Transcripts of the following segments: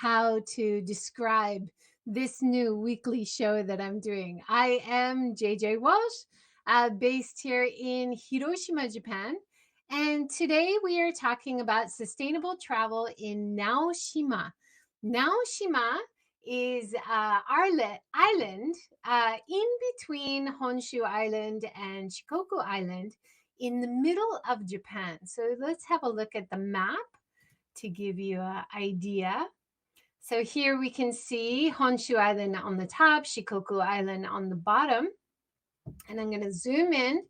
how to describe this new weekly show that I'm doing. I am JJWalsh, based here in Hiroshima, Japan. And today we are talking about sustainable travel in Naoshima. Naoshima is our island in between Honshu Island and Shikoku Island in the middle of Japan. So let's have a look at the map to give you an idea. So here we can see Honshu Island on the top, Shikoku Island on the bottom. And I'm going to zoom in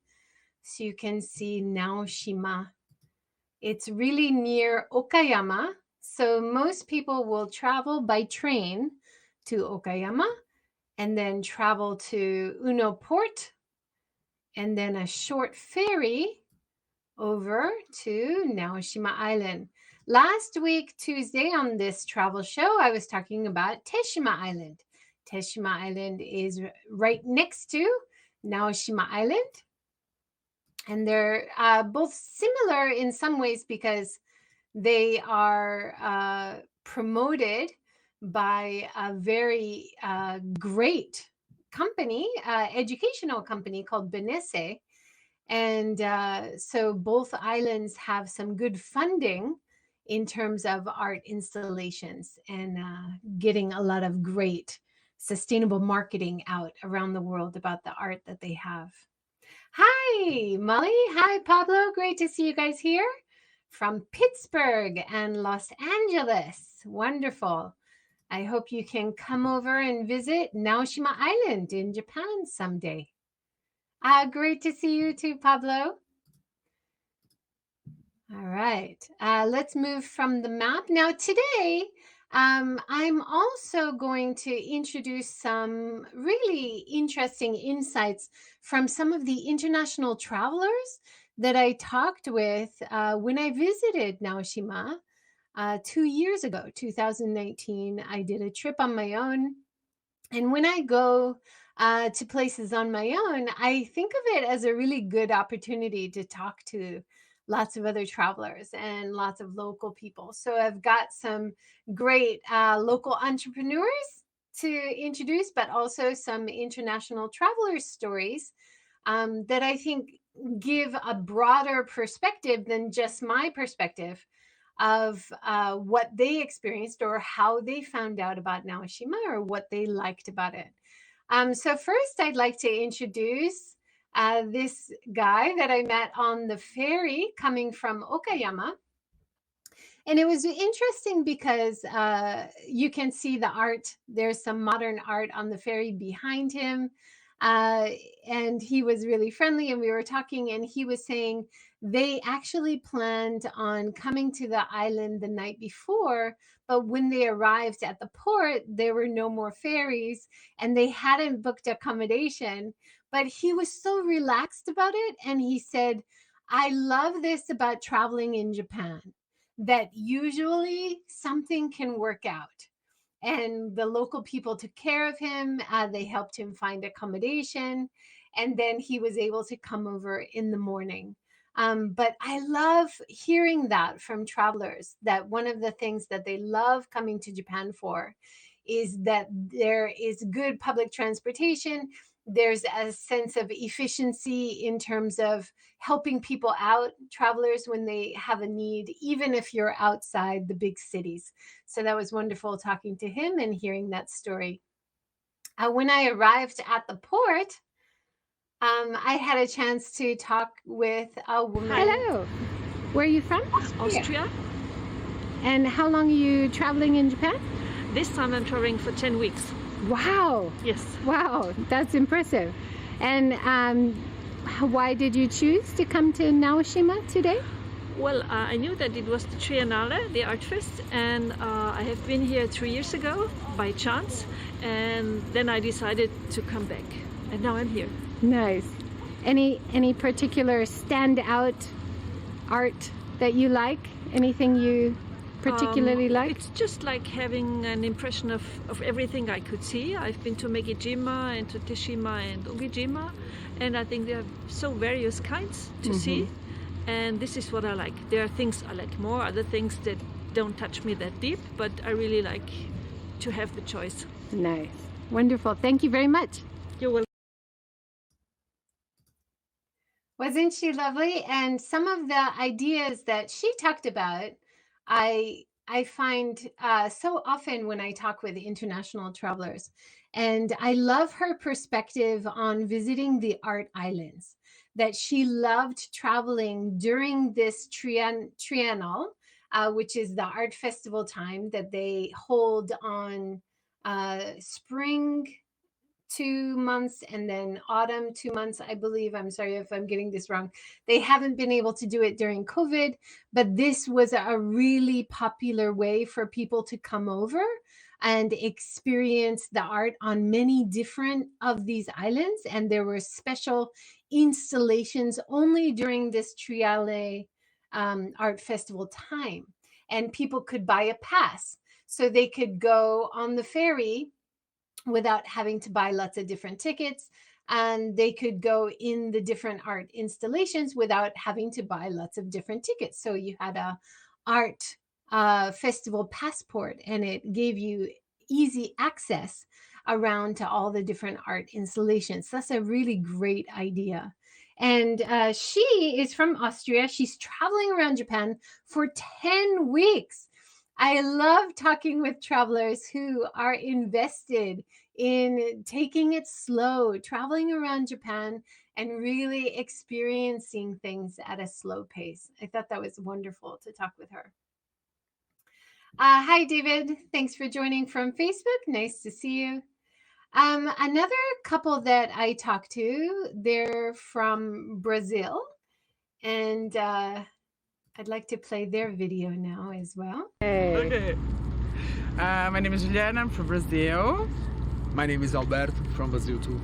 so you can see Naoshima. It's really near Okayama. So most people will travel by train to Okayama and then travel to Uno Port and then a short ferry over to Naoshima Island. Last week, Tuesday, on this travel show, I was talking about Teshima Island. Teshima Island is right next to Naoshima Island. And they're both similar in some ways because they are promoted by a very great company, educational company called Benesse. And so both islands have some good funding in terms of art installations and getting a lot of great sustainable marketing out around the world about the art that they have. Hi, Molly. Hi, Pablo. Great to see you guys here from Pittsburgh and Los Angeles. Wonderful. I hope you can come over and visit Naoshima Island in Japan someday. Great to see you too, Pablo. All right, let's move from the map. Now today, I'm also going to introduce some really interesting insights from some of the international travelers that I talked with when I visited Naoshima 2 years ago, 2019. I did a trip on my own. And when I go to places on my own, I think of it as a really good opportunity to talk to lots of other travelers and lots of local people. So I've got some great local entrepreneurs to introduce, but also some international travelers' stories that I think give a broader perspective than just my perspective of what they experienced or how they found out about Naoshima or what they liked about it. So first, I'd like to introduce this guy that I met on the ferry coming from Okayama. And it was interesting because you can see the art. There's some modern art on the ferry behind him. And he was really friendly and we were talking and he was saying they actually planned on coming to the island the night before, but when they arrived at the port, there were no more ferries and they hadn't booked accommodation. But he was so relaxed about it. And he said, I love this about traveling in Japan, that usually something can work out. And the local people took care of him. They helped him find accommodation. And then he was able to come over in the morning. But I love hearing that from travelers, that one of the things that they love coming to Japan for is that there is good public transportation. There's a sense of efficiency in terms of helping people out, travelers, when they have a need, even if you're outside the big cities. So that was wonderful talking to him and hearing that story. When I arrived at the port, I had a chance to talk with a woman. Hello. Where are you from? Austria. And how long are you traveling in Japan? This time I'm traveling for 10 weeks. Wow. Yes. Wow, that's impressive. And why did you choose to come to Naoshima today? Well, I knew that it was the Triennale, the art fest, and I have been here 3 years ago by chance, and then I decided to come back, and now I'm here. Nice. Any particular standout art that you like? Anything you particularly like? It's just like having an impression of everything I could see. I've been to Megijima and to Teshima and Ugijima, and I think there are so various kinds to see, and this is what I like. There are things I like more, other things that don't touch me that deep, but I really like to have the choice. Nice. Wonderful. Thank you very much. You're welcome. Wasn't she lovely? And some of the ideas that she talked about, I find so often when I talk with international travelers. And I love her perspective on visiting the art islands, that she loved traveling during this triennial, which is the art festival time that they hold on spring 2 months and then autumn 2 months, I believe. I'm sorry if I'm getting this wrong. They haven't been able to do it during COVID, but this was a really popular way for people to come over and experience the art on many different of these islands. And there were special installations only during this Triale art festival time. And people could buy a pass. So they could go on the ferry without having to buy lots of different tickets, and they could go in the different art installations without having to buy lots of different tickets. So you had a art festival passport, and it gave you easy access around to all the different art installations. That's a really great idea. And she is from Austria. She's traveling around Japan for 10 weeks. I love talking with travelers who are invested in taking it slow, traveling around Japan and really experiencing things at a slow pace. I thought that was wonderful to talk with her. Hi, David. Thanks for joining from Facebook. Nice to see you. Another couple that I talked to, they're from Brazil, and I'd like to play their video now as well. Hey. Okay. My name is Juliana. I'm from Brazil. My name is Alberto from Brazil too.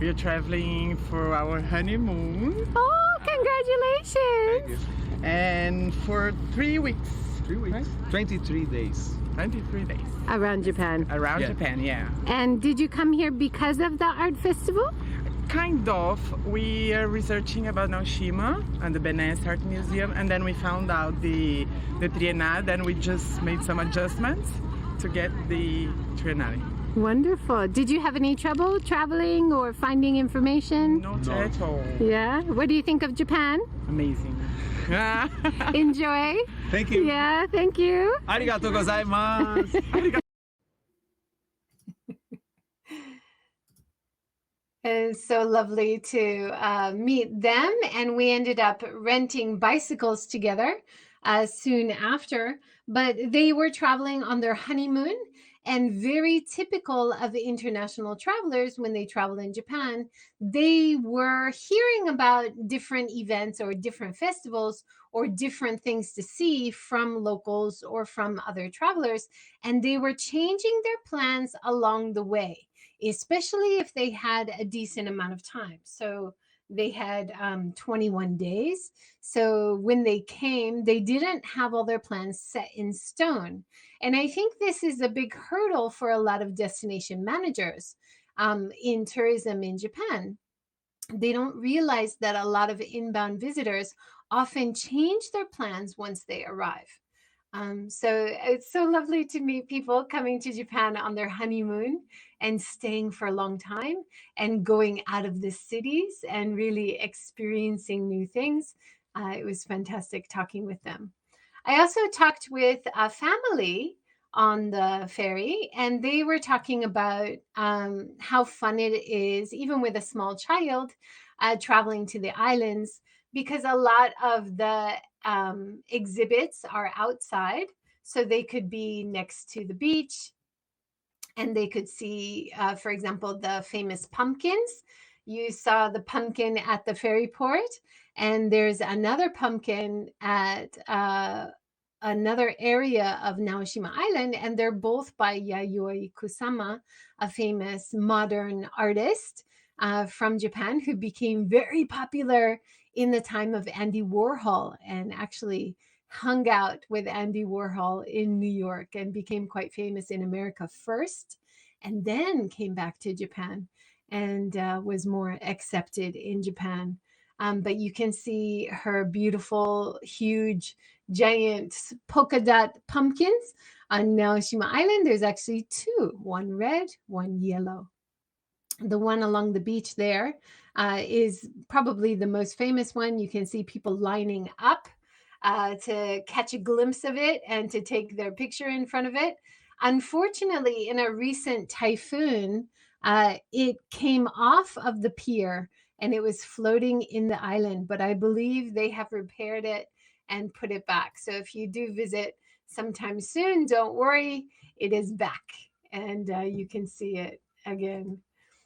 We are traveling for our honeymoon. Oh, congratulations! And for 3 weeks. 3 weeks. Right? 23 days. 23 days. Around Japan. Around Yeah. Japan, yeah. And did you come here because of the art festival? Kind of. We are researching about Naoshima and the Benes Art Museum, and then we found out the Triennale, then we just made some adjustments to get the Triennale. Wonderful. Did you have any trouble traveling or finding information? Not No. at all. Yeah. What do you think of Japan? Amazing. Enjoy. Thank you. Yeah, thank you. Arigatou gozaimasu. It's so lovely to meet them, and we ended up renting bicycles together soon after. But they were traveling on their honeymoon, and very typical of international travelers when they travel in Japan, they were hearing about different events or different festivals or different things to see from locals or from other travelers, and they were changing their plans along the way, especially if they had a decent amount of time. So they had 21 days. So when they came, they didn't have all their plans set in stone. And I think this is a big hurdle for a lot of destination managers in tourism in Japan. They don't realize that a lot of inbound visitors often change their plans once they arrive. So it's so lovely to meet people coming to Japan on their honeymoon and staying for a long time and going out of the cities and really experiencing new things. It was fantastic talking with them. I also talked with a family on the ferry, and they were talking about how fun it is, even with a small child, traveling to the islands, because a lot of the exhibits are outside, so they could be next to the beach and they could see, for example, the famous pumpkins. You saw the pumpkin at the ferry port, and there's another pumpkin at another area of Naoshima Island, and they're both by Yayoi Kusama, a famous modern artist from Japan who became very popular in the time of Andy Warhol, and actually hung out with Andy Warhol in New York and became quite famous in America first, and then came back to Japan and was more accepted in Japan. But you can see her beautiful, huge giant polka dot pumpkins. On Naoshima Island, there's actually two, one red, one yellow. The one along the beach there is probably the most famous one. You can see people lining up to catch a glimpse of it and to take their picture in front of it. Unfortunately, in a recent typhoon, it came off of the pier and it was floating in the island, but I believe they have repaired it and put it back. So if you do visit sometime soon, don't worry, it is back and you can see it again.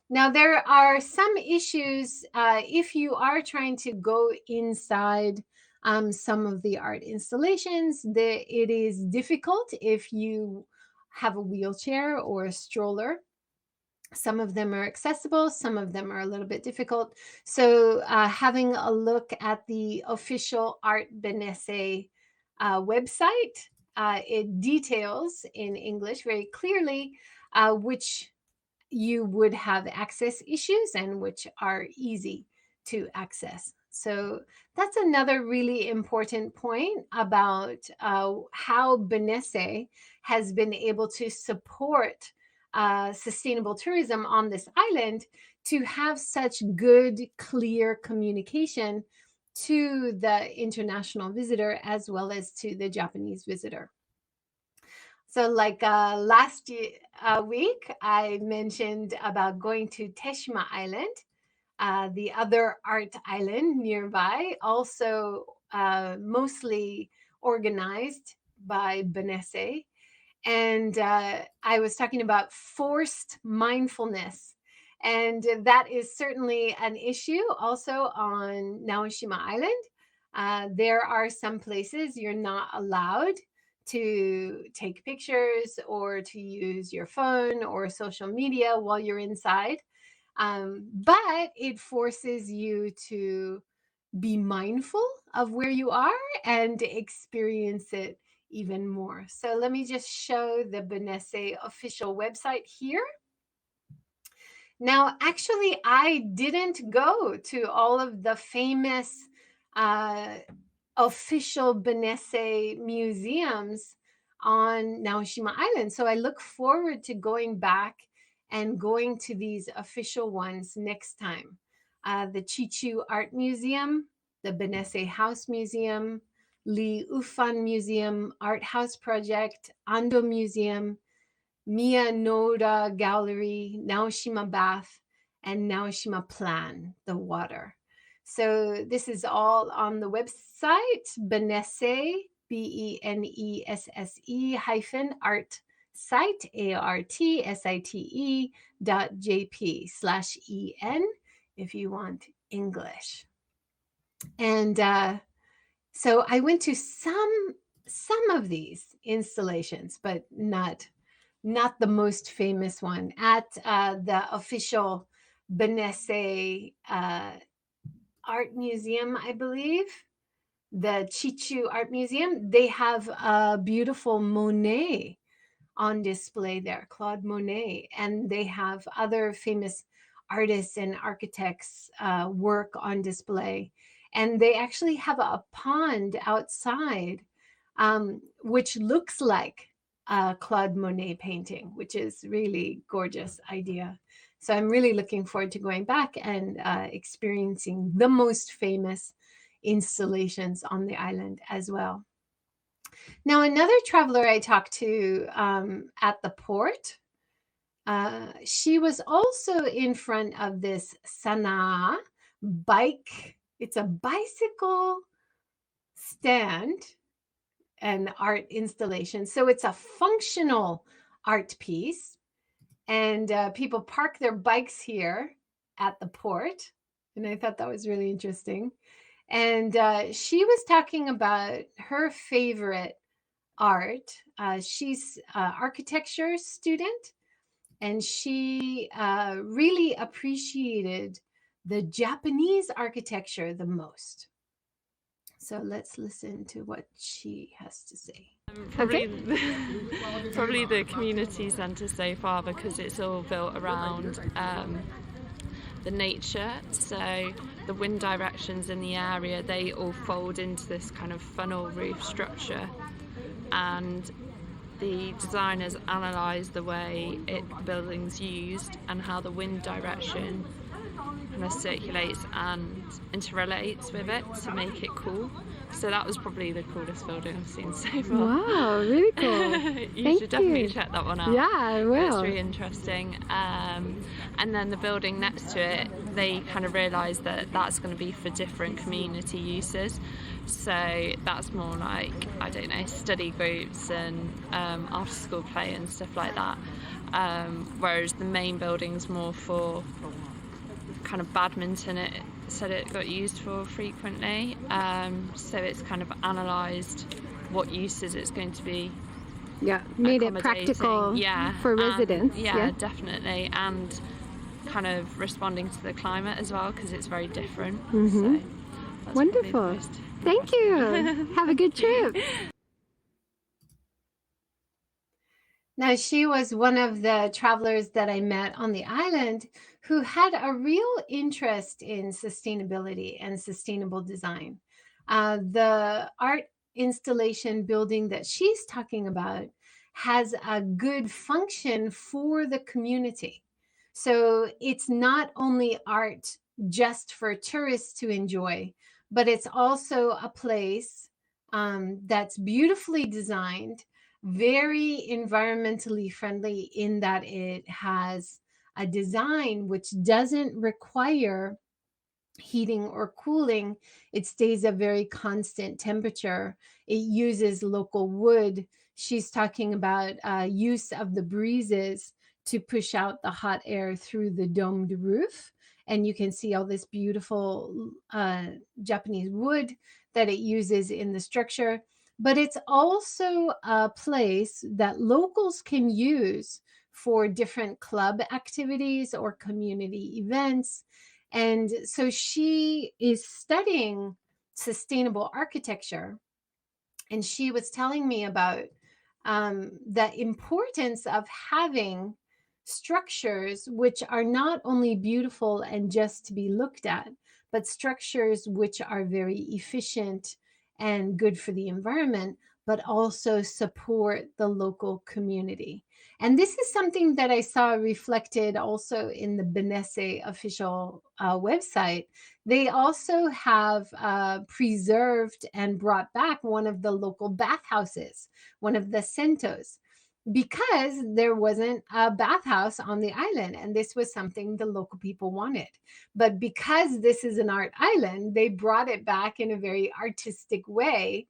Now, there are some issues if you are trying to go inside some of the art installations. It is difficult if you have a wheelchair or a stroller. Some of them are accessible, some of them are a little bit difficult. So having a look at the official Art Benesse website, it details in English very clearly which you would have access issues and which are easy to access. So that's another really important point about how Benesse has been able to support sustainable tourism on this island, to have such good, clear communication to the international visitor as well as to the Japanese visitor. So like last week, I mentioned about going to Teshima Island, the other art island nearby, also mostly organized by Benesse. And I was talking about forced mindfulness. And that is certainly an issue also on Naoshima Island. There are some places you're not allowed to take pictures or to use your phone or social media while you're inside. But it forces you to be mindful of where you are and experience it even more. So let me just show the Benesse official website here. Now, actually, I didn't go to all of the famous official Benesse museums on Naoshima Island. So I look forward to going back and going to these official ones next time. The Chichu Art Museum, the Benesse House Museum, Li Ufan Museum, Art House Project, Ando Museum, Mia Noda Gallery, Naoshima Bath, and Naoshima Plan, the water. So this is all on the website, Benesse, BENESSE -art site, ARTSITE.jp/EN if you want English. And so I went to some of these installations, but not the most famous one. At the official Benesse Art Museum, I believe, the Chichu Art Museum, they have a beautiful Monet on display there, Claude Monet, and they have other famous artists and architects' work on display. And they actually have a pond outside, which looks like a Claude Monet painting, which is really gorgeous idea. So I'm really looking forward to going back and experiencing the most famous installations on the island as well. Now, another traveler I talked to at the port, she was also in front of this Sanaa bike. It's a bicycle stand and art installation. So it's a functional art piece. And people park their bikes here at the port. And I thought that was really interesting. And she was talking about her favorite art. She's an architecture student, and she really appreciated the Japanese architecture the most. So let's listen to what she has to say. Probably the community centre so far, because it's all built around the nature. So the wind directions in the area, they all fold into this kind of funnel roof structure, and the designers analysed the way the building's used and how the wind direction kind of circulates and interrelates with it to make it cool. So that was probably the coolest building I've seen so far. Wow, really cool. You should definitely check that one out. Yeah, I will. It's really interesting. And then the building next to it, they kind of realised that that's going to be for different community uses. So that's more like, I don't know, study groups and after school play and stuff like that. Whereas the main building's more for kind of badminton, it said it got used for frequently. So it's kind of analysed what uses it's going to be. Yeah, made it practical for residents. Yeah, definitely. And kind of responding to the climate as well, because it's very different. So that's wonderful. Thank you. Have a good trip. Now, she was one of the travelers that I met on the island who had a real interest in sustainability and sustainable design. The art installation building that she's talking about has a good function for the community. So it's not only art just for tourists to enjoy, but it's also a place that's beautifully designed, very environmentally friendly in that it has a design which doesn't require heating or cooling. It stays a very constant temperature. It uses local wood. She's talking about use of the breezes to push out the hot air through the domed roof. And you can see all this beautiful Japanese wood that it uses in the structure. But it's also a place that locals can use for different club activities or community events. And so she is studying sustainable architecture. And she was telling me about the importance of having structures which are not only beautiful and just to be looked at, but structures which are very efficient and good for the environment, but also support the local community. And this is something that I saw reflected also in the Benesse official website. They also have preserved and brought back one of the local bathhouses, one of the sentos, because there wasn't a bathhouse on the island. And this was something the local people wanted. But because this is an art island, they brought it back in a very artistic way.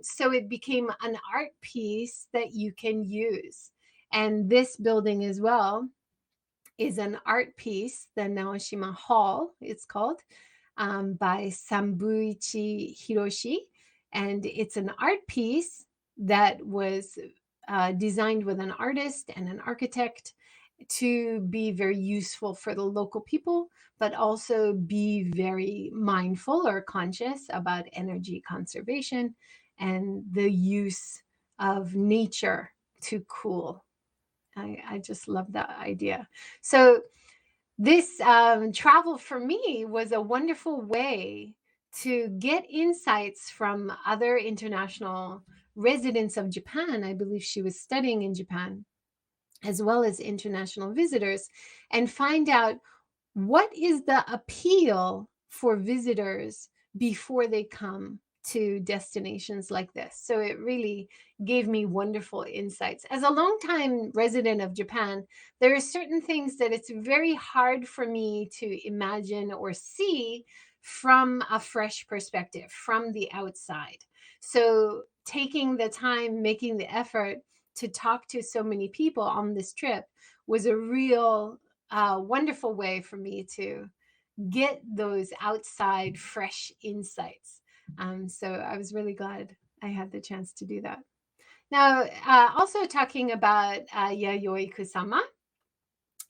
So it became an art piece that you can use. And this building as well is an art piece, the Naoshima Hall, it's called, by Sambuichi Hiroshi. And it's an art piece that was designed with an artist and an architect to be very useful for the local people, but also be very mindful or conscious about energy conservation and the use of nature to cool. I just love that idea. So this travel for me was a wonderful way to get insights from other international residents of Japan. I believe she was studying in Japan, as well as international visitors, and find out what is the appeal for visitors before they come to destinations like this. So it really gave me wonderful insights. As a longtime resident of Japan, there are certain things that it's very hard for me to imagine or see from a fresh perspective, from the outside. So taking the time, making the effort to talk to so many people on this trip was a real wonderful way for me to get those outside fresh insights. So I was really glad I had the chance to do that. Now, also talking about Yayoi Kusama,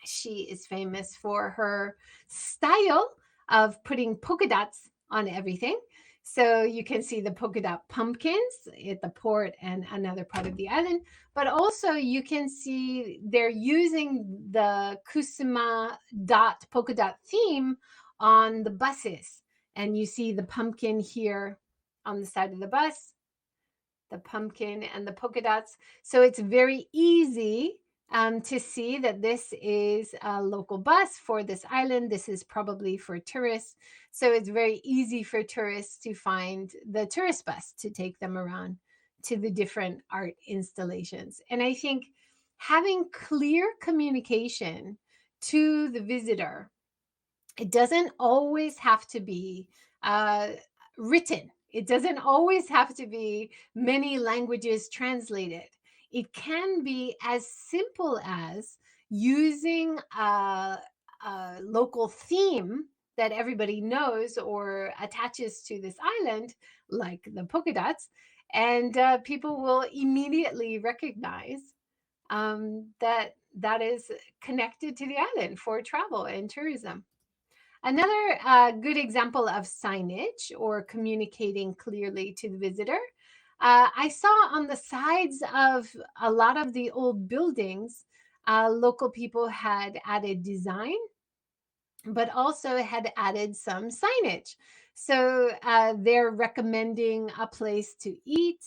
she is famous for her style of putting polka dots on everything. So you can see the polka dot pumpkins at the port and another part of the island, but also you can see they're using the Kusama dot polka dot theme on the buses. And you see the pumpkin here on the side of the bus, the pumpkin and the polka dots. So it's very easy to see that this is a local bus for this island. This is probably for tourists. So it's very easy for tourists to find the tourist bus to take them around to the different art installations. And I think having clear communication to the visitor, it doesn't always have to be written. It doesn't always have to be many languages translated. It can be as simple as using a local theme that everybody knows or attaches to this island, like the polka dots, and people will immediately recognize that is connected to the island for travel and tourism. Another good example of signage or communicating clearly to the visitor, I saw on the sides of a lot of the old buildings, local people had added design, but also had added some signage. So they're recommending a place to eat.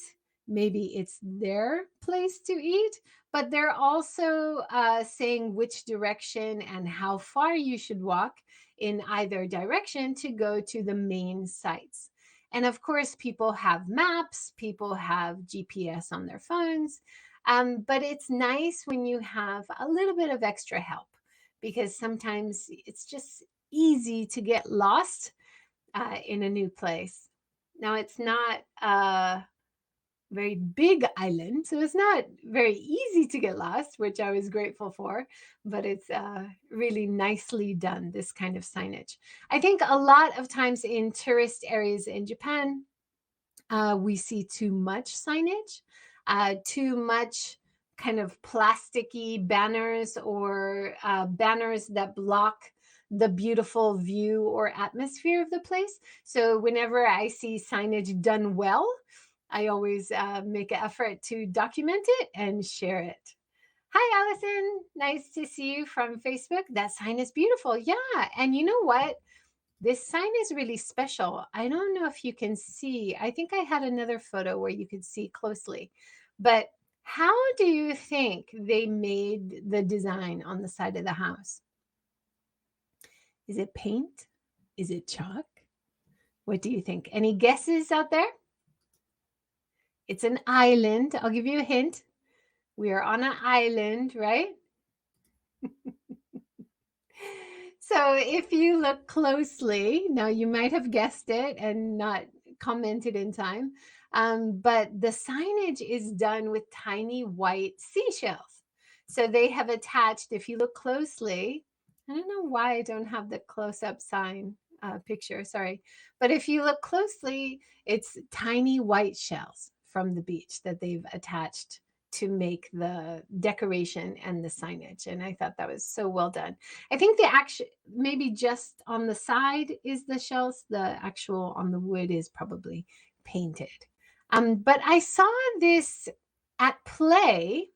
Maybe it's their place to eat, but they're also saying which direction and how far you should walk in either direction to go to the main sites. And of course, people have maps, people have GPS on their phones, but it's nice when you have a little bit of extra help, because sometimes it's just easy to get lost in a new place. Now, it's not a very big island, so it's not very easy to get lost, which I was grateful for, but it's really nicely done, this kind of signage. I think a lot of times in tourist areas in Japan, we see too much signage, too much kind of plasticky banners or banners that block the beautiful view or atmosphere of the place. So whenever I see signage done well, I always make an effort to document it and share it. Hi, Allison. Nice to see you from Facebook. That sign is beautiful. Yeah. And you know what? This sign is really special. I don't know if you can see. I think I had another photo where you could see closely. But how do you think they made the design on the side of the house? Is it paint? Is it chalk? What do you think? Any guesses out there? It's an island. I'll give you a hint. We are on an island, right? So if you look closely, now you might have guessed it and not commented in time, but the signage is done with tiny white seashells. So they have attached, if you look closely, I don't know why I don't have the close-up sign picture, sorry. But if you look closely, it's tiny white shells from the beach that they've attached to make the decoration and the signage. And I thought that was so well done. I think the actual, maybe just on the side is the shells, the actual on the wood is probably painted. But I saw this at play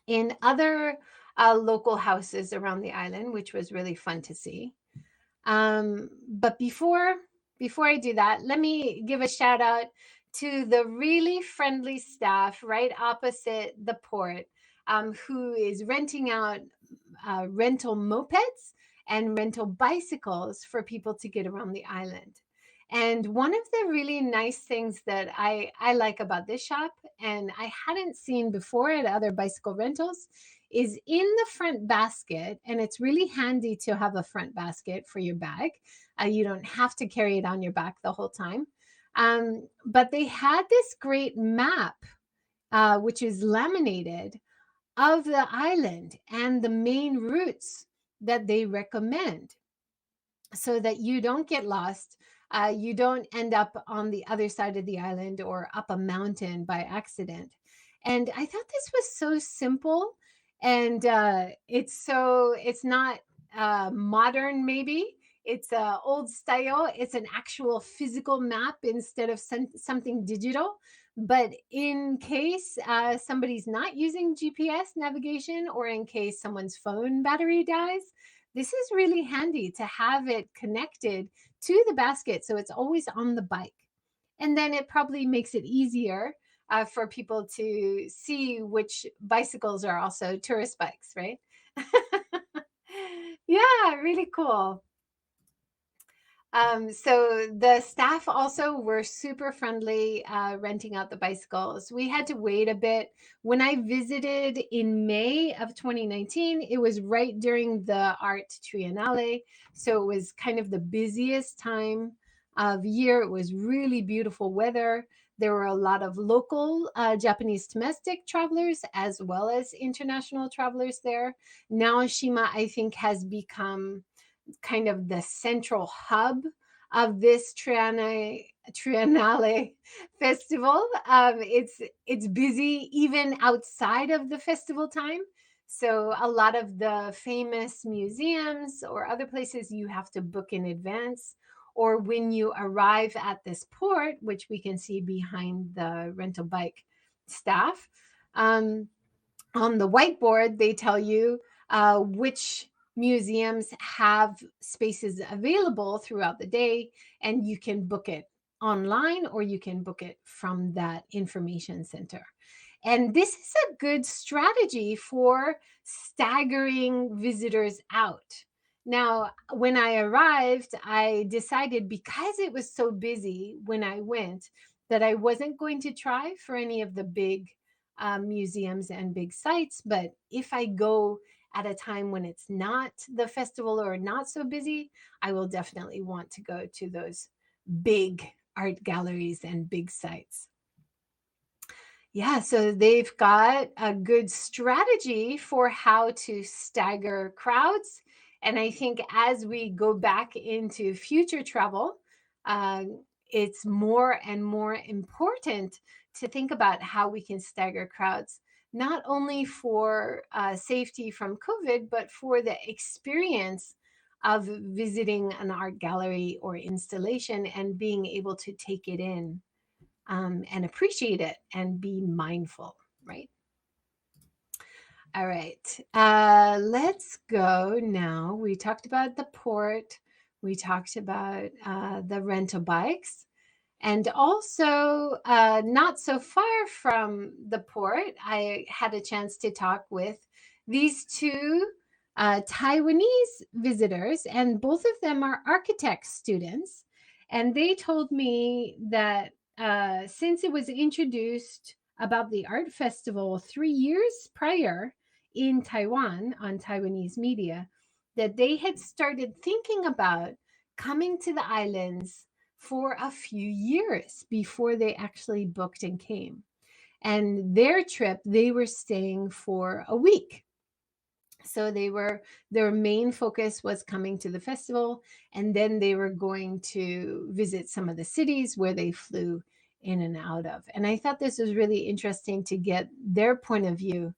in other local houses around the island, which was really fun to see. But before I do that, let me give a shout out to the really friendly staff right opposite the port, who is renting out rental mopeds and rental bicycles for people to get around the island. And one of the really nice things that I like about this shop, and I hadn't seen before at other bicycle rentals, is in the front basket, and it's really handy to have a front basket for your bag. You don't have to carry it on your back the whole time. But they had this great map, which is laminated, of the island and the main routes that they recommend so that you don't get lost. You don't end up on the other side of the island or up a mountain by accident. And I thought this was so simple, and it's not modern maybe. It's old style. It's an actual physical map instead of something digital. But in case somebody's not using GPS navigation, or in case someone's phone battery dies, This is really handy to have it connected to the basket so it's always on the bike. And then it probably makes it easier for people to see which bicycles are also tourist bikes, right? Yeah, really cool. So the staff also were super friendly renting out the bicycles. We had to wait a bit. When I visited in May of 2019, it was right during the Art Triennale. So it was kind of the busiest time of year. It was really beautiful weather. There were a lot of local Japanese domestic travelers as well as international travelers there. Naoshima, I think, has become kind of the central hub of this Triennale festival. It's busy even outside of the festival time. So a lot of the famous museums or other places you have to book in advance, or when you arrive at this port, which we can see behind the rental bike staff. On the whiteboard, they tell you which museums have spaces available throughout the day, and you can book it online or you can book it from that information center. And this is a good strategy for staggering visitors out. Now, when I arrived, I decided, because it was so busy when I went, that I wasn't going to try for any of the big museums and big sites. But if I go at a time when it's not the festival or not so busy, I will definitely want to go to those big art galleries and big sites. Yeah, so they've got a good strategy for how to stagger crowds. And I think as we go back into future travel, it's more and more important to think about how we can stagger crowds, not only for safety from COVID, but for the experience of visiting an art gallery or installation and being able to take it in and appreciate it and be mindful, right? All right, let's go now. We talked about the port. We talked about the rental bikes. And also, not so far from the port, I had a chance to talk with these two Taiwanese visitors, and both of them are architect students. And they told me that since it was introduced about the art festival 3 years prior in Taiwan on Taiwanese media, that they had started thinking about coming to the islands for a few years before they actually booked and came. And their trip, they were staying for a week. So their main focus was coming to the festival, and then they were going to visit some of the cities where they flew in and out of. And I thought this was really interesting to get their point of view.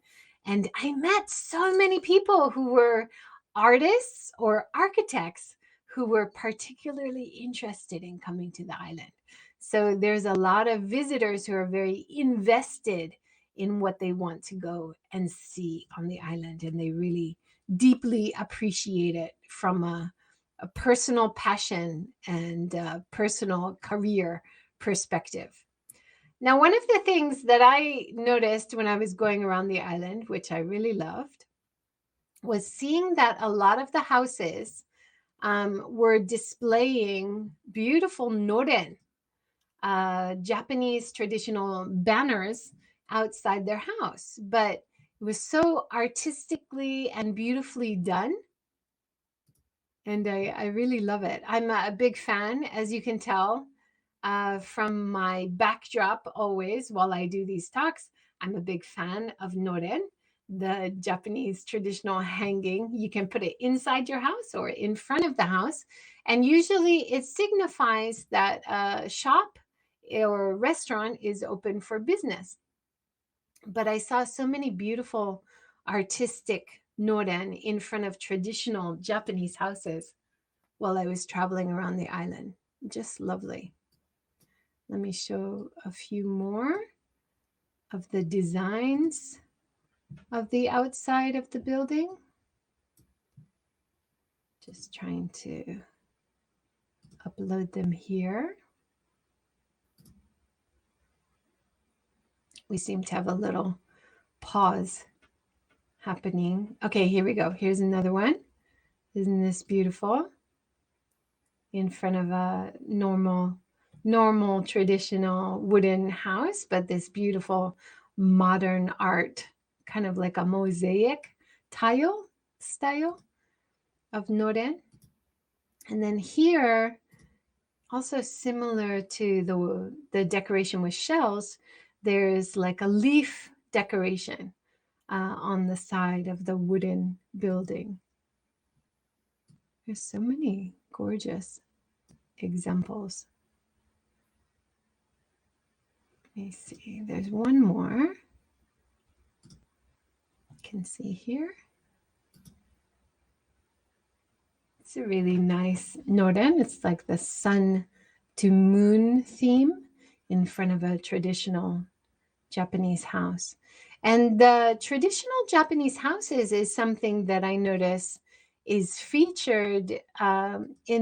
And I met so many people who were artists or architects who were particularly interested in coming to the island. So there's a lot of visitors who are very invested in what they want to go and see on the island, and they really deeply appreciate it from a personal passion and personal career perspective. Now, one of the things that I noticed when I was going around the island, which I really loved, was seeing that a lot of the houses were displaying beautiful noren, Japanese traditional banners outside their house, but it was so artistically and beautifully done. And I really love it. I'm a big fan, as you can tell from my backdrop always while I do these talks. I'm a big fan of noren, the Japanese traditional hanging. You can put it inside your house or in front of the house. And usually it signifies that a shop or restaurant is open for business. But I saw so many beautiful artistic noren in front of traditional Japanese houses while I was traveling around the island. Just lovely. Let me show a few more of the designs of the outside of the building. Just trying to upload them here. We seem to have a little pause happening. Okay, here we go. Here's another one. Isn't this beautiful? In front of a normal traditional wooden house, but this beautiful modern art, kind of like a mosaic tile style of Noren. And then here, also similar to the decoration with shells, there's like a leaf decoration on the side of the wooden building. There's so many gorgeous examples. Let me see, there's one more. You can see here. It's a really nice Noren. It's like the sun to moon theme in front of a traditional Japanese house. And the traditional Japanese houses is something that I notice is featured in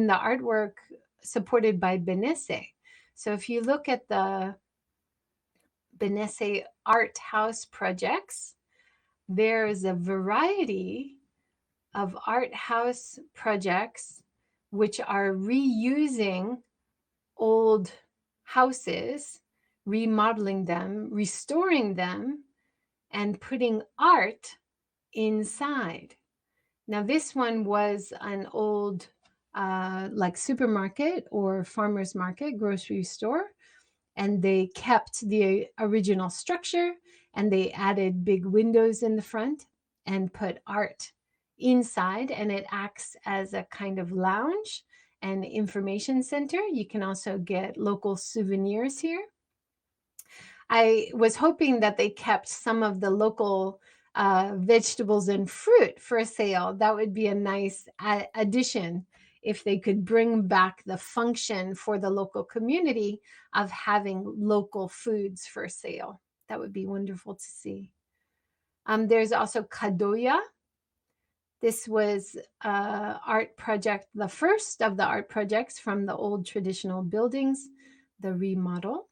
the artwork supported by Benesse. So if you look at the Benesse art house projects, there's a variety of art house projects which are reusing old houses, remodeling them, restoring them, and putting art inside. Now, this one was an old like supermarket or farmer's market, grocery store, and they kept the original structure and they added big windows in the front and put art inside, and it acts as a kind of lounge and information center. You can also get local souvenirs here. I was hoping that they kept some of the local vegetables and fruit for sale. That would be a nice addition if they could bring back the function for the local community of having local foods for sale. That would be wonderful to see. There's also Kadoya. This was art project, the first of the art projects from the old traditional buildings, the remodel.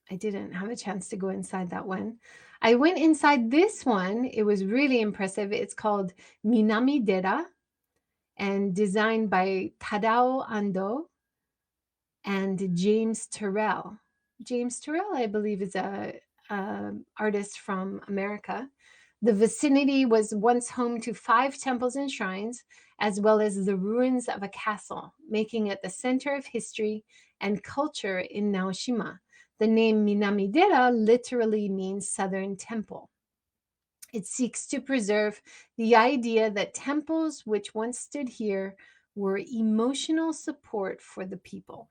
I didn't have a chance to go inside that one. I went inside this one. It was really impressive. It's called Minami-dera and designed by Tadao Ando and James Terrell. James Terrell, I believe, is a artist from America. The vicinity was once home to 5 temples and shrines, as well as the ruins of a castle, making it the center of history and culture in Naoshima. The name Minami-dera literally means southern temple. It seeks to preserve the idea that temples which once stood here were emotional support for the people.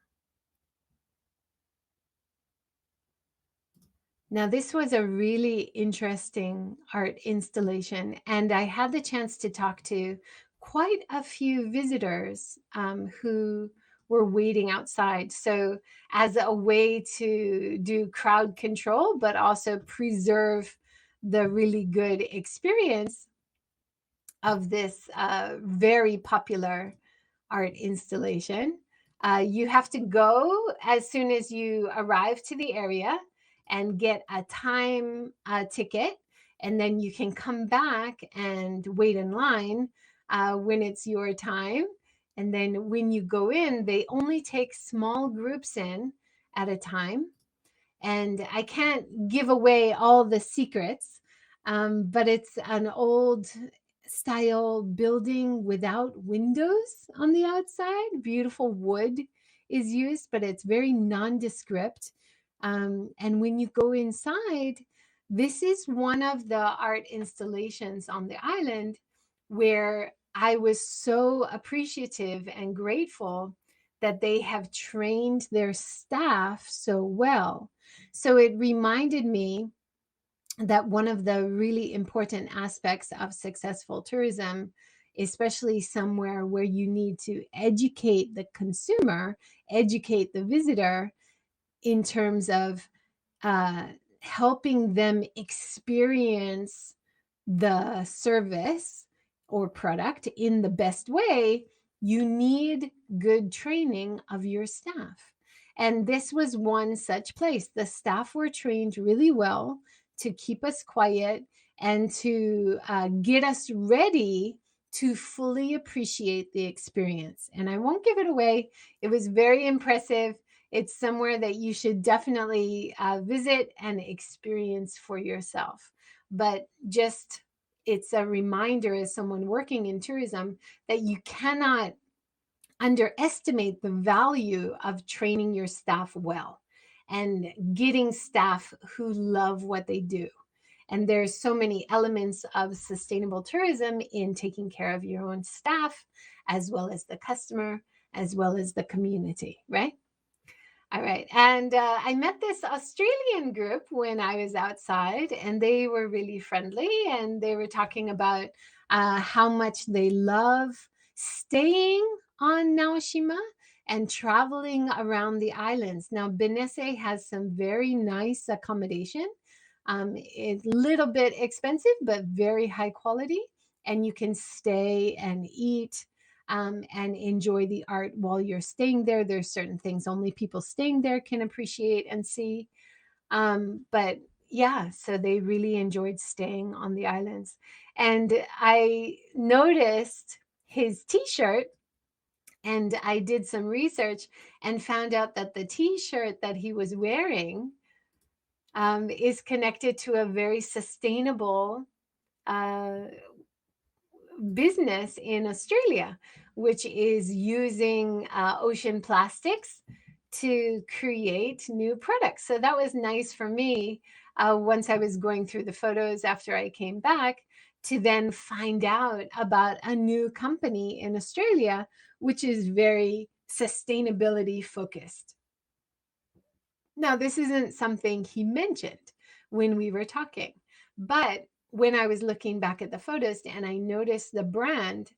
Now, this was a really interesting art installation, and I had the chance to talk to quite a few visitors who were waiting outside. So as a way to do crowd control, but also preserve the really good experience of this very popular art installation. You have to go as soon as you arrive to the area and get a time ticket, and then you can come back and wait in line when it's your time. And then when you go in, they only take small groups in at a time. And I can't give away all the secrets, but it's an old style building without windows on the outside. Beautiful wood is used, but it's very nondescript. And when you go inside, this is one of the art installations on the island where I was so appreciative and grateful that they have trained their staff so well. So it reminded me that one of the really important aspects of successful tourism, especially somewhere where you need to educate the consumer, educate the visitor in terms of helping them experience the service or product in the best way, you need good training of your staff. And this was one such place. The staff were trained really well to keep us quiet and to get us ready to fully appreciate the experience. And I won't give it away. It was very impressive. It's somewhere that you should definitely visit and experience for yourself. But just, it's a reminder as someone working in tourism that you cannot underestimate the value of training your staff well and getting staff who love what they do. And there's so many elements of sustainable tourism in taking care of your own staff, as well as the customer, as well as the community, right? All right. And I met this Australian group when I was outside, and they were really friendly. And they were talking about how much they love staying on Naoshima and traveling around the islands. Now, Benesse has some very nice accommodation. It's a little bit expensive, but very high quality. And you can stay and eat and enjoy the art while you're staying there. There's certain things only people staying there can appreciate and see. But yeah, so they really enjoyed staying on the islands. And I noticed his t-shirt, and I did some research and found out that the t-shirt that he was wearing is connected to a very sustainable business in Australia, which is using ocean plastics to create new products. So that was nice for me once I was going through the photos after I came back to then find out about a new company in Australia, which is very sustainability focused. Now, this isn't something he mentioned when we were talking, but when I was looking back at the photos and I noticed the brand,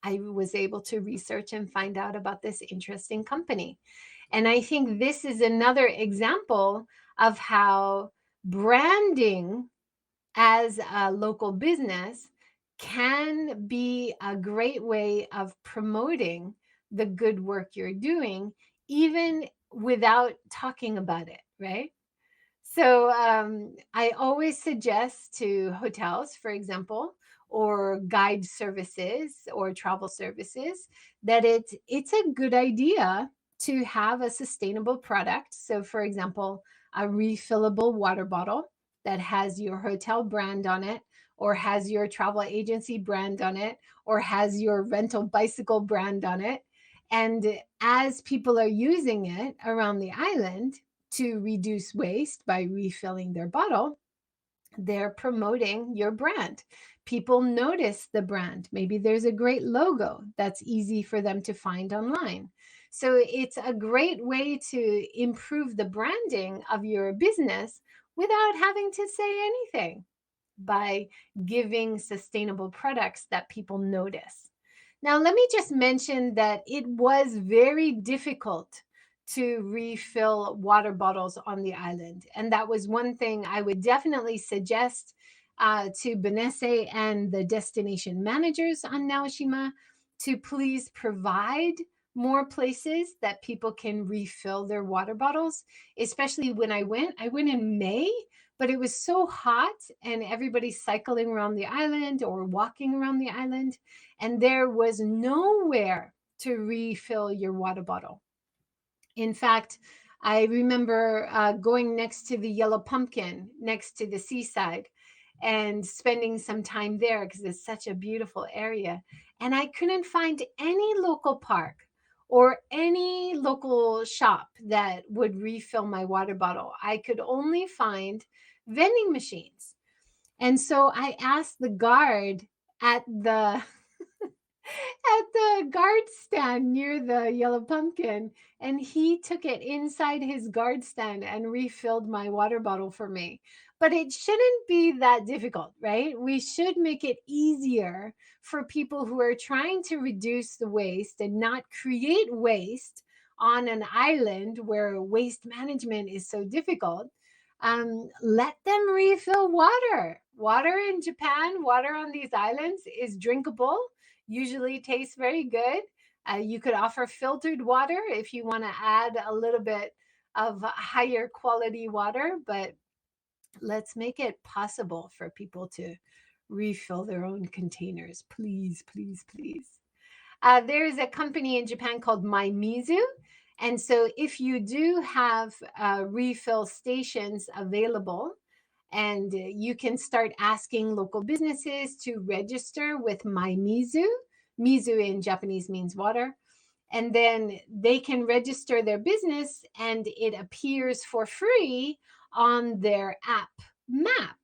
I was able to research and find out about this interesting company. And I think this is another example of how branding as a local business can be a great way of promoting the good work you're doing, even without talking about it, right? So I always suggest to hotels, for example, or guide services or travel services, that it's a good idea to have a sustainable product. So, for example, a refillable water bottle that has your hotel brand on it, or has your travel agency brand on it, or has your rental bicycle brand on it. And as people are using it around the island, to reduce waste by refilling their bottle, they're promoting your brand. People notice the brand. Maybe there's a great logo that's easy for them to find online. So it's a great way to improve the branding of your business without having to say anything, by giving sustainable products that people notice. Now, let me just mention that it was very difficult to refill water bottles on the island. And that was one thing I would definitely suggest to Benesse and the destination managers on Naoshima to please provide more places that people can refill their water bottles. Especially when I went in May, but it was so hot and everybody's cycling around the island or walking around the island, and there was nowhere to refill your water bottle. In fact, I remember going next to the Yellow Pumpkin, next to the seaside, and spending some time there because it's such a beautiful area. And I couldn't find any local park or any local shop that would refill my water bottle. I could only find vending machines. And so I asked the guard at the at the guard stand near the Yellow Pumpkin, and he took it inside his guard stand and refilled my water bottle for me. But it shouldn't be that difficult, right? We should make it easier for people who are trying to reduce the waste and not create waste on an island where waste management is so difficult. let them refill water. Water in Japan, water on these islands is drinkable, usually tastes very good. You could offer filtered water if you want to add a little bit of higher quality water, but let's make it possible for people to refill their own containers. Please, please, please. There is a company in Japan called Maimizu. And so if you do have refill stations available, and you can start asking local businesses to register with Maimizu. Mizu in Japanese means water. And then they can register their business and it appears for free on their app map.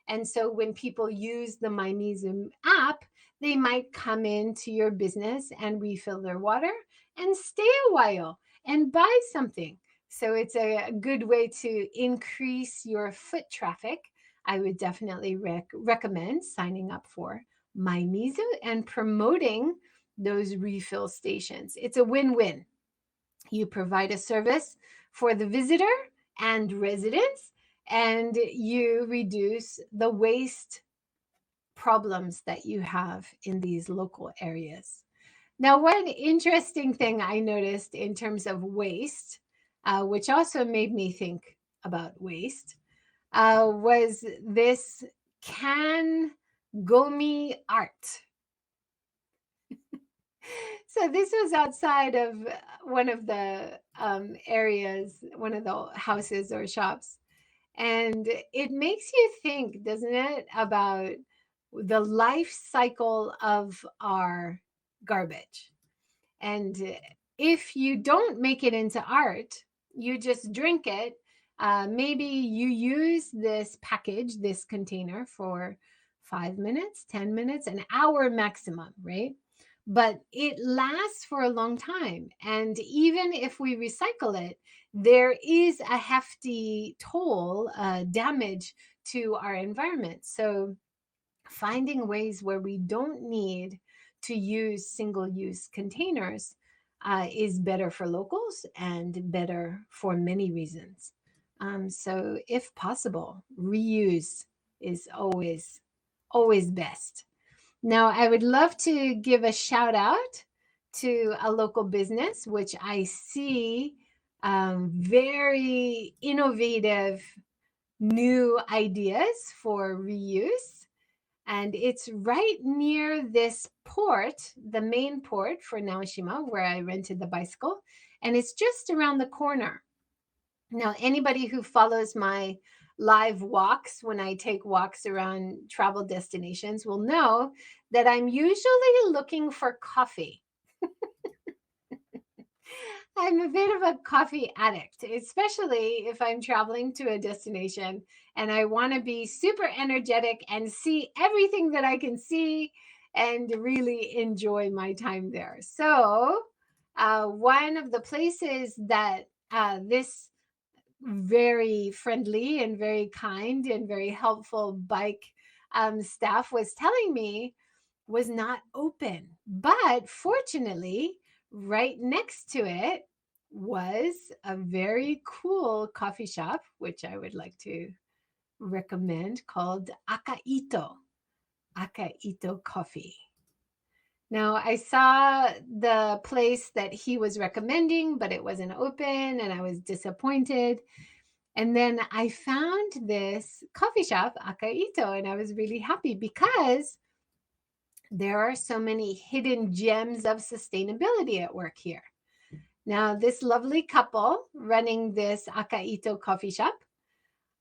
And so when people use the Maimizu app, they might come into your business and refill their water and stay a while and buy something. So it's a good way to increase your foot traffic. I would definitely recommend signing up for Maimizu and promoting those refill stations. It's a win-win. You provide a service for the visitor and residents, and you reduce the waste problems that you have in these local areas. Now, one interesting thing I noticed in terms of waste, which also made me think about waste, was this can gomi art. So this was outside of one of the areas, one of the houses or shops. And it makes you think, doesn't it, about the life cycle of our garbage. And if you don't make it into art, you just drink it. Maybe you use this package, this container for 5 minutes, 10 minutes, an hour maximum, right? But it lasts for a long time. And even if we recycle it, there is a hefty toll, damage to our environment. So finding ways where we don't need to use single-use containers is better for locals and better for many reasons. So if possible, reuse is always best. Now, I would love to give a shout out to a local business, which I see very innovative new ideas for reuse. And it's right near this port, the main port for Naoshima, where I rented the bicycle. And it's just around the corner. Now, anybody who follows my live walks when I take walks around travel destinations will know that I'm usually looking for coffee. I'm a bit of a coffee addict, especially if I'm traveling to a destination and I want to be super energetic and see everything that I can see and really enjoy my time there. So, one of the places that this very friendly and very kind and very helpful bike staff was telling me was not open. But fortunately, right next to it was a very cool coffee shop, which I would like to recommend, called AKAITO, AKAITO Coffee. Now, I saw the place that he was recommending, but it wasn't open and I was disappointed. And then I found this coffee shop, AKAITO, and I was really happy because there are so many hidden gems of sustainability at work here. Now, this lovely couple running this AKAITO coffee shop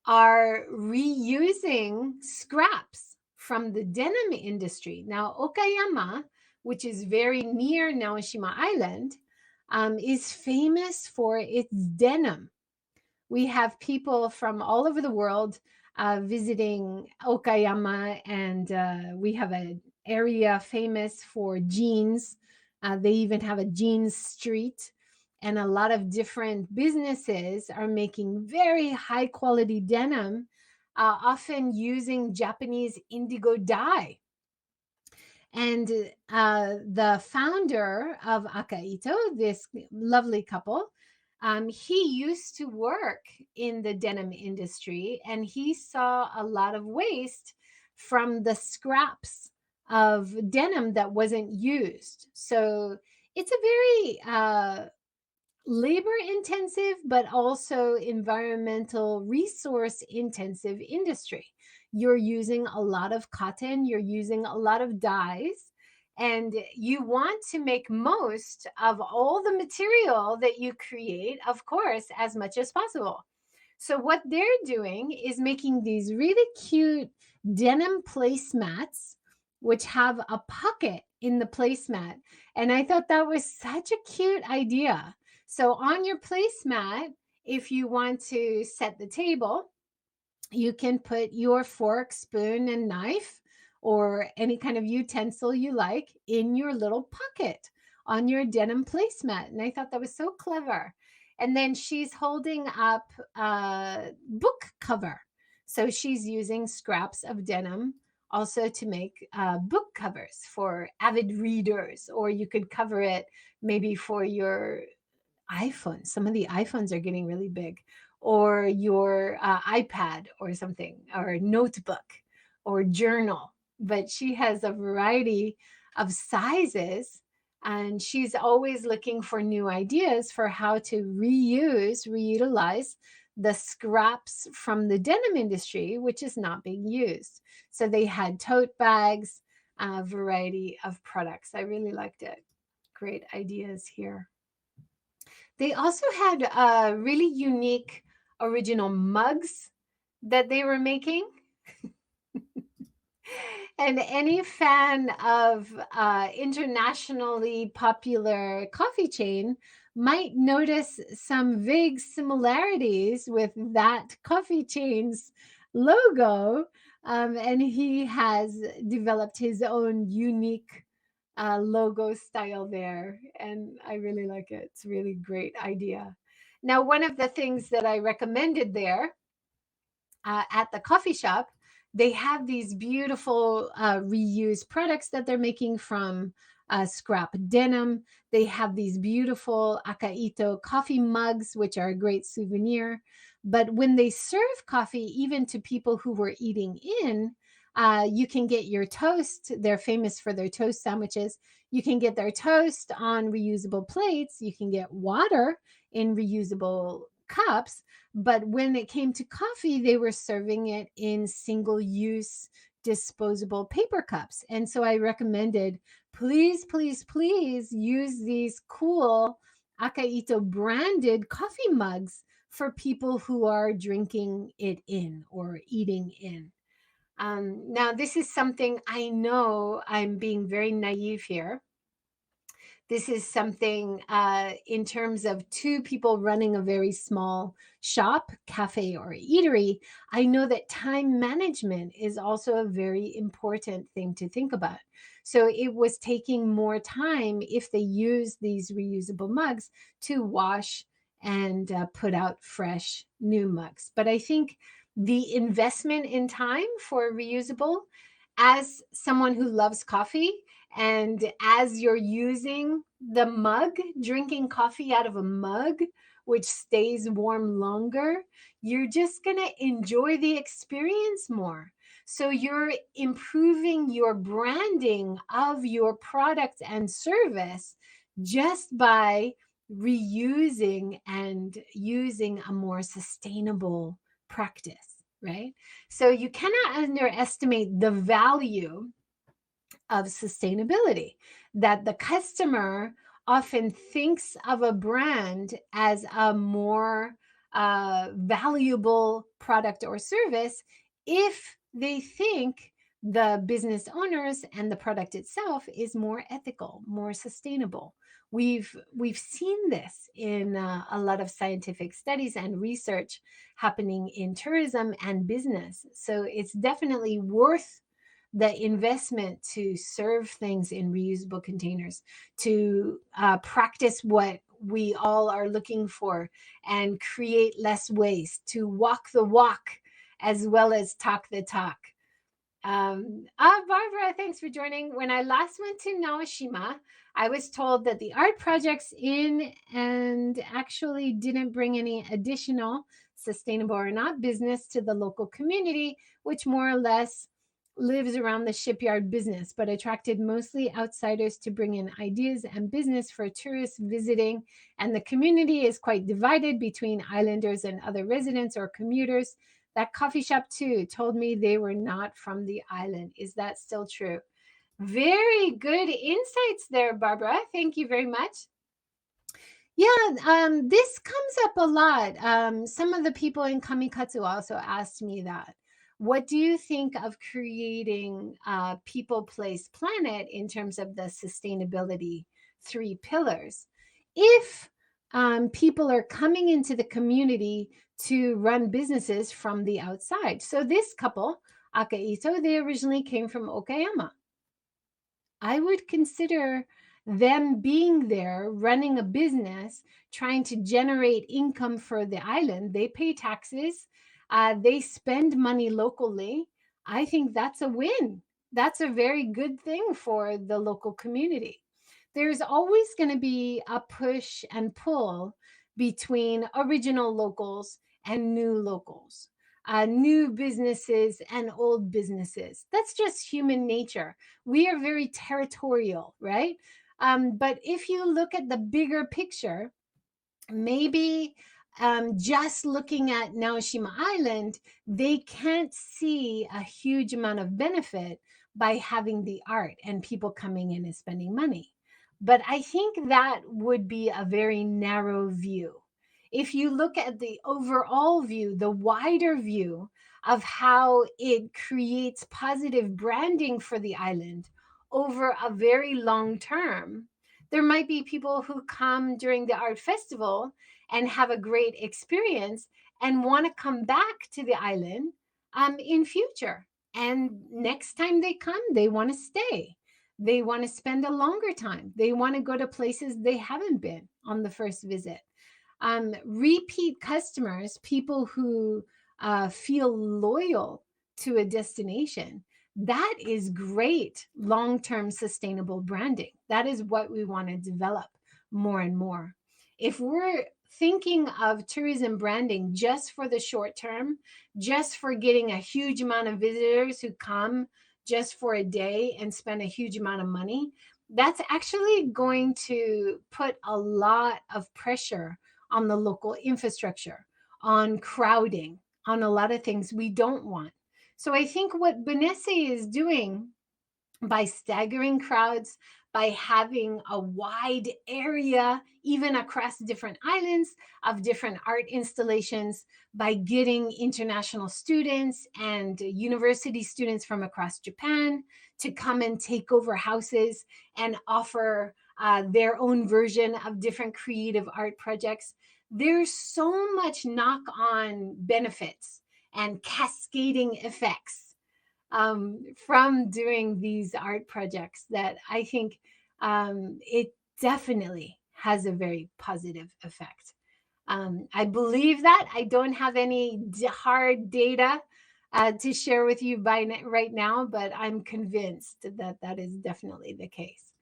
are reusing scraps from the denim industry. Now, Okayama, which is very near Naoshima Island, is famous for its denim. We have people from all over the world visiting Okayama, and we have an area famous for jeans. They even have a jeans street, and a lot of different businesses are making very high quality denim, often using Japanese indigo dye. And the founder of AKAITO, this lovely couple, He used to work in the denim industry, and he saw a lot of waste from the scraps of denim that wasn't used. So it's a very labor intensive, but also environmental resource intensive industry. You're using a lot of cotton, you're using a lot of dyes, and you want to make most of all the material that you create, of course, as much as possible. So, what they're doing is making these really cute denim placemats, which have a pocket in the placemat. And I thought that was such a cute idea. So, on your placemat, if you want to set the table, you can put your fork, spoon, and knife or any kind of utensil you like in your little pocket on your denim placemat. And I thought that was so clever. And then she's holding up a book cover. So she's using scraps of denim also to make book covers for avid readers, or you could cover it maybe for your iPhone. Some of the iPhones are getting really big, or your iPad or something, or notebook or journal. But she has a variety of sizes, and she's always looking for new ideas for how to reutilize the scraps from the denim industry, which is not being used. So they had tote bags, a variety of products. I really liked it. Great ideas here. They also had really unique original mugs that they were making. And any fan of internationally popular coffee chain might notice some vague similarities with that coffee chain's logo. And he has developed his own unique logo style there. And I really like it. It's a really great idea. Now, one of the things that I recommended there at the coffee shop, they have these beautiful reused products that they're making from scrap denim. They have these beautiful AKAITO coffee mugs, which are a great souvenir. But when they serve coffee, even to people who were eating in, you can get your toast. They're famous for their toast sandwiches. You can get their toast on reusable plates. You can get water in reusable cups. But when it came to coffee, they were serving it in single-use disposable paper cups. And so I recommended, please, please, please use these cool AKAITO branded coffee mugs for people who are drinking it in or eating in. Now, this is something I know I'm being very naive here. This is something in terms of two people running a very small shop, cafe, or eatery. I know that time management is also a very important thing to think about. So it was taking more time if they use these reusable mugs to wash and put out fresh new mugs. But I think the investment in time for reusable, as someone who loves coffee, and as you're using the mug, drinking coffee out of a mug, which stays warm longer, you're just going to enjoy the experience more. So you're improving your branding of your product and service just by reusing and using a more sustainable practice, right? So you cannot underestimate the value of sustainability, that the customer often thinks of a brand as a more valuable product or service if they think the business owners and the product itself is more ethical, more sustainable. We've seen this in a lot of scientific studies and research happening in tourism and business. So it's definitely worth the investment to serve things in reusable containers, to practice what we all are looking for and create less waste, to walk the walk as well as talk the talk. Barbara, thanks for joining. When I last went to Naoshima, I was told that the art projects in and actually didn't bring any additional sustainable or not business to the local community, which more or less lives around the shipyard business, but attracted mostly outsiders to bring in ideas and business for tourists visiting. And the community is quite divided between islanders and other residents or commuters. That coffee shop too told me they were not from the island. Is that still true? Very good insights there, Barbara. Thank you very much. Yeah, this comes up a lot. Some of the people in Kamikatsu also asked me that. What do you think of creating people, place, planet in terms of the sustainability 3 pillars? If people are coming into the community to run businesses from the outside. So this couple, AKAITO, they originally came from Okayama. I would consider them being there, running a business, trying to generate income for the island. They pay taxes, they spend money locally. I think that's a win. That's a very good thing for the local community. There's always going to be a push and pull between original locals and new locals, new businesses and old businesses. That's just human nature. We are very territorial, right? But if you look at the bigger picture, maybe just looking at Naoshima Island, they can't see a huge amount of benefit by having the art and people coming in and spending money. But I think that would be a very narrow view. If you look at the overall view, the wider view of how it creates positive branding for the island over a very long term, there might be people who come during the art festival and have a great experience and want to come back to the island in future. And next time they come, they want to stay. They want to spend a longer time. They want to go to places they haven't been on the first visit. Repeat customers, people who feel loyal to a destination, that is great long-term sustainable branding. That is what we want to develop more and more. If we're thinking of tourism branding just for the short term, just for getting a huge amount of visitors who come just for a day and spend a huge amount of money, that's actually going to put a lot of pressure on the local infrastructure, on crowding, on a lot of things we don't want. So I think what Benesse is doing by staggering crowds, by having a wide area, even across different islands of different art installations, by getting international students and university students from across Japan to come and take over houses and offer their own version of different creative art projects. There's so much knock-on benefits and cascading effects from doing these art projects that I think it definitely has a very positive effect. I believe that. I don't have any hard data to share with you right now, but I'm convinced that that is definitely the case.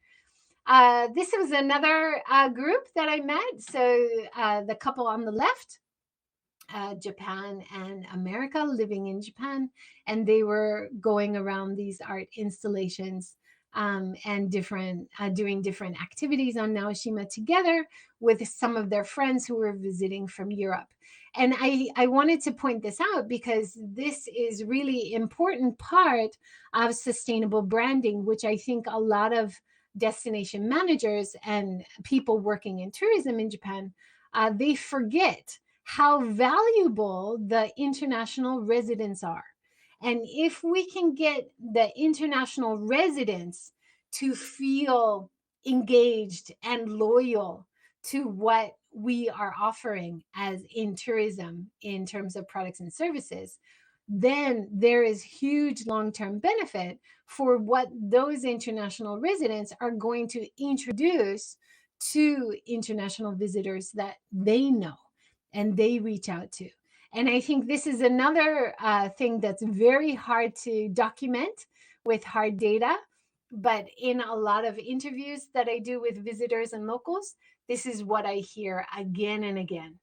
This was another group that I met. So the couple on the left, Japan and America, living in Japan, and they were going around these art installations and doing different activities on Naoshima together with some of their friends who were visiting from Europe. And I wanted to point this out because this is really important part of sustainable branding, which I think a lot of destination managers and people working in tourism in Japan, they forget how valuable the international residents are. And if we can get the international residents to feel engaged and loyal to what we are offering as in tourism in terms of products and services, then there is huge long-term benefit for what those international residents are going to introduce to international visitors that they know and they reach out to. And I think this is another thing that's very hard to document with hard data. But in a lot of interviews that I do with visitors and locals, this is what I hear again and again.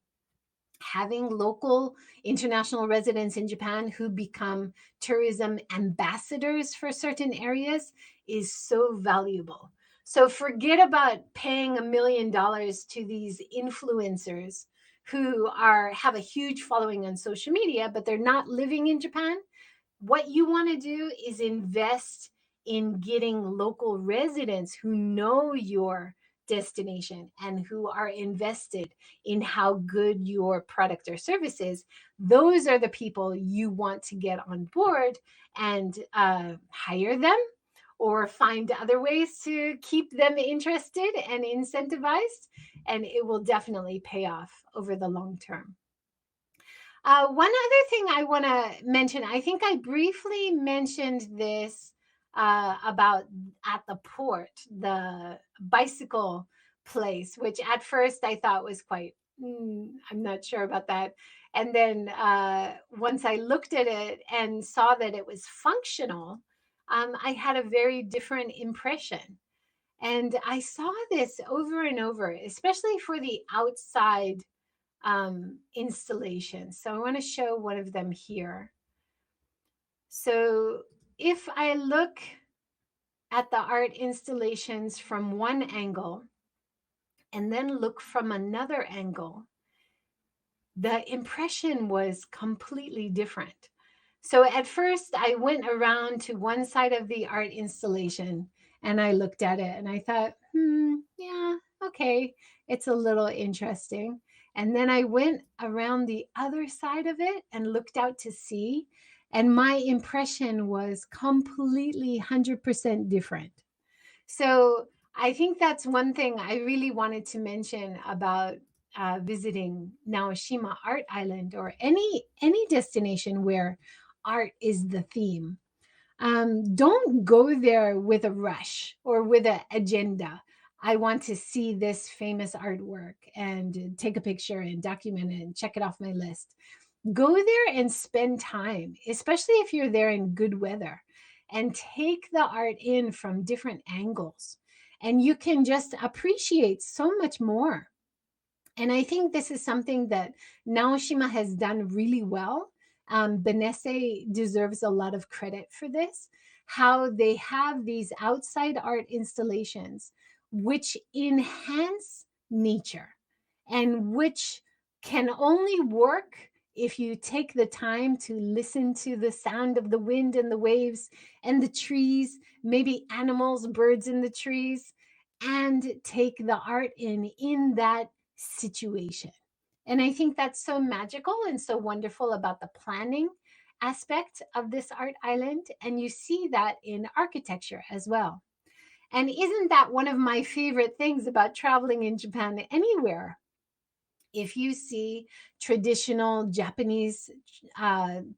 Having local international residents in Japan who become tourism ambassadors for certain areas is so valuable. So forget about paying $1 million to these influencers who have a huge following on social media, but they're not living in Japan. What you want to do is invest in getting local residents who know your destination and who are invested in how good your product or service is. Those are the people you want to get on board and hire them or find other ways to keep them interested and incentivized, and it will definitely pay off over the long term. One other thing I want to mention, I think I briefly mentioned this about at the port, the bicycle place, which at first I thought was quite, I'm not sure about that. And then once I looked at it and saw that it was functional, I had a very different impression. And I saw this over and over, especially for the outside installations. So I want to show one of them here. So if I look at the art installations from one angle and then look from another angle, the impression was completely different. So at first I went around to one side of the art installation and I looked at it and I thought, yeah, okay, it's a little interesting. And then I went around the other side of it and looked out to sea, and my impression was completely 100% different. So I think that's one thing I really wanted to mention about visiting Naoshima Art Island or any destination where art is the theme. Don't go there with a rush or with an agenda. I want to see this famous artwork and take a picture and document it and check it off my list. Go there and spend time, especially if you're there in good weather, and take the art in from different angles. And you can just appreciate so much more. And I think this is something that Naoshima has done really well. Benesse deserves a lot of credit for this, how they have these outside art installations which enhance nature and which can only work if you take the time to listen to the sound of the wind and the waves and the trees, maybe animals, birds in the trees, and take the art in that situation. And I think that's so magical and so wonderful about the planning aspect of this art island. And you see that in architecture as well. And isn't that one of my favorite things about traveling in Japan anywhere? If you see traditional Japanese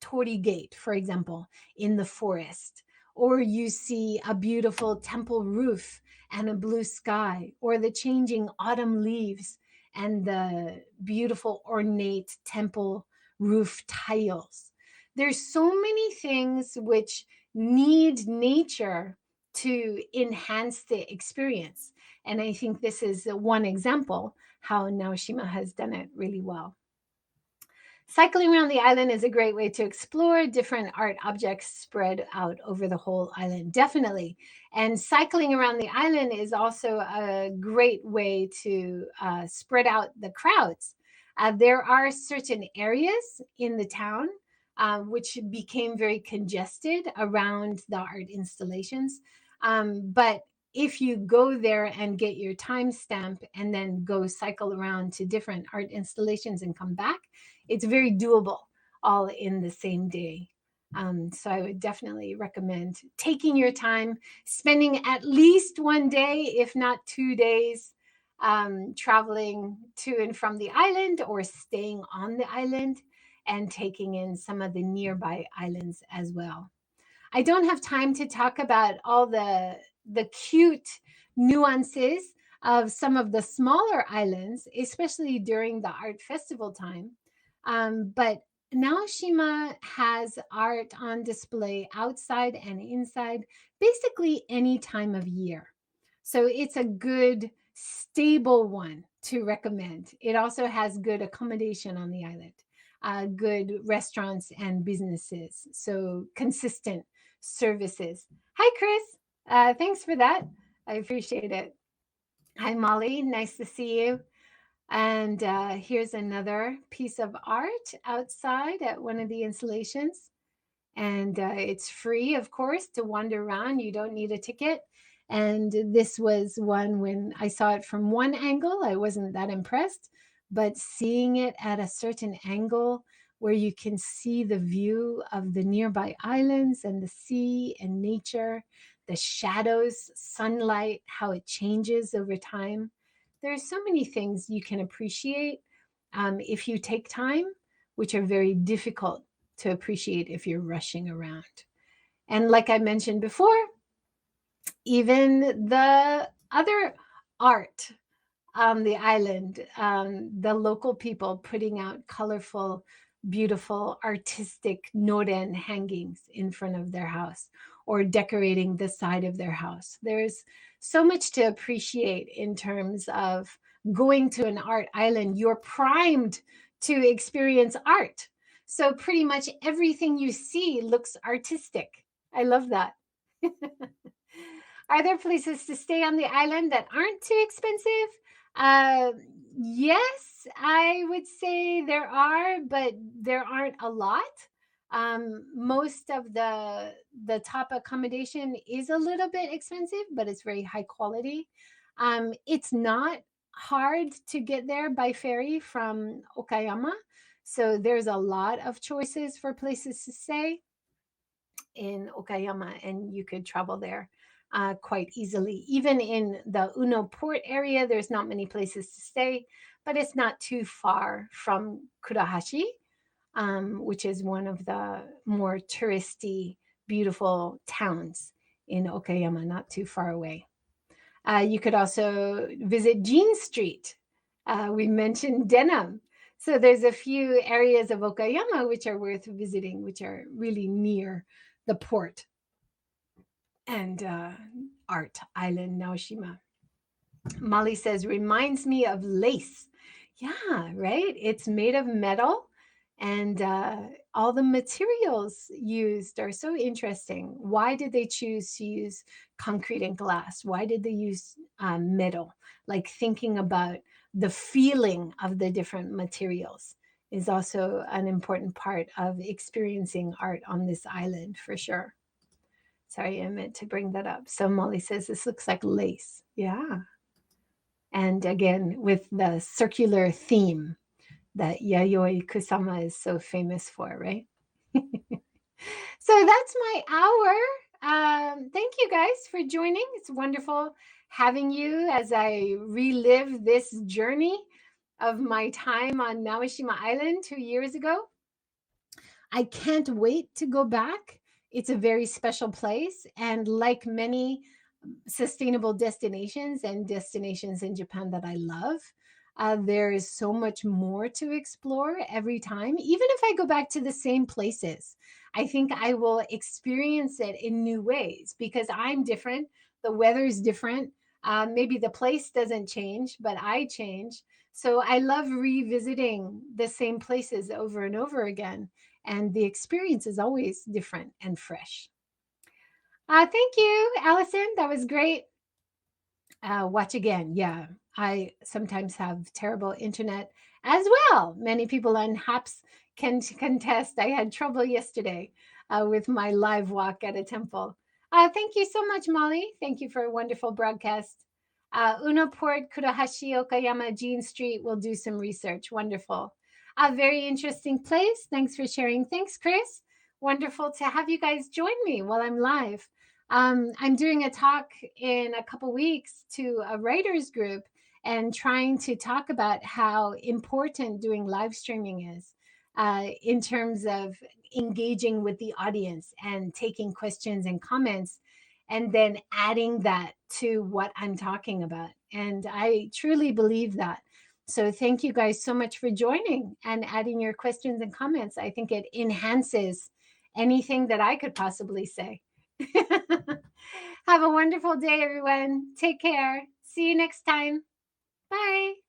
torii gate, for example, in the forest, or you see a beautiful temple roof and a blue sky, or the changing autumn leaves and the beautiful ornate temple roof tiles. There's so many things which need nature to enhance the experience. And I think this is one example how Naoshima has done it really well. Cycling around the island is a great way to explore different art objects spread out over the whole island, definitely. And cycling around the island is also a great way to spread out the crowds. There are certain areas in the town which became very congested around the art installations. But if you go there and get your timestamp and then go cycle around to different art installations and come back, it's very doable all in the same day. So I would definitely recommend taking your time, spending at least one day, if not 2 days, traveling to and from the island or staying on the island and taking in some of the nearby islands as well. I don't have time to talk about all the cute nuances of some of the smaller islands, especially during the art festival time. But Naoshima has art on display outside and inside, basically any time of year. So it's a good, stable one to recommend. It also has good accommodation on the island, good restaurants and businesses. So consistent services. Hi, Chris. Thanks for that. I appreciate it. Hi, Molly. Nice to see you. And here's another piece of art outside at one of the installations. And it's free, of course, to wander around. You don't need a ticket. And this was one when I saw it from one angle, I wasn't that impressed. But seeing it at a certain angle where you can see the view of the nearby islands and the sea and nature, the shadows, sunlight, how it changes over time. There's so many things you can appreciate if you take time, which are very difficult to appreciate if you're rushing around. And like I mentioned before, even the other art on the island, the local people putting out colorful, beautiful, artistic noren hangings in front of their house or decorating the side of their house. There's so much to appreciate in terms of going to an art island. You're primed to experience art. So pretty much everything you see looks artistic. I love that. Are there places to stay on the island that aren't too expensive? Yes, I would say there are, but there aren't a lot. Most of the top accommodation is a little bit expensive, but it's very high quality. It's not hard to get there by ferry from Okayama, so there's a lot of choices for places to stay in Okayama, and you could travel there quite easily. Even in the Uno port area, there's not many places to stay, but it's not too far from Kurahashi, which is one of the more touristy, beautiful towns in Okayama, not too far away. You could also visit Jean Street. We mentioned denim. So there's a few areas of Okayama which are worth visiting, which are really near the port and art island Naoshima. Molly says, reminds me of lace. Yeah, right? It's made of metal, and all the materials used are so interesting. Why did they choose to use concrete and glass? Why did they use metal? Like thinking about the feeling of the different materials is also an important part of experiencing art on this island for sure. Sorry, I meant to bring that up. So Molly says, this looks like lace. Yeah. And again, with the circular theme that Yayoi Kusama is so famous for, right? So that's my hour. Thank you guys for joining. It's wonderful having you as I relive this journey of my time on Naoshima Island 2 years ago. I can't wait to go back. It's a very special place. And like many sustainable destinations and destinations in Japan that I love, there is so much more to explore every time. Even if I go back to the same places, I think I will experience it in new ways because I'm different. The weather is different. Maybe the place doesn't change, but I change. So I love revisiting the same places over and over again. And the experience is always different and fresh. Thank you, Allison. That was great. Watch again. Yeah, I sometimes have terrible internet as well. Many people on HAPS can contest. I had trouble yesterday with my live walk at a temple. Thank you so much, Molly. Thank you for a wonderful broadcast. Uno Port, Kurahashi, Okayama, Jean Street. We'll do some research. Wonderful. A very interesting place. Thanks for sharing. Thanks, Chris. Wonderful to have you guys join me while I'm live. I'm doing a talk in a couple weeks to a writers group and trying to talk about how important doing live streaming is in terms of engaging with the audience and taking questions and comments and then adding that to what I'm talking about. And I truly believe that So thank you guys so much for joining and adding your questions and comments. I think it enhances anything that I could possibly say. Have a wonderful day, everyone. Take care. See you next time. Bye.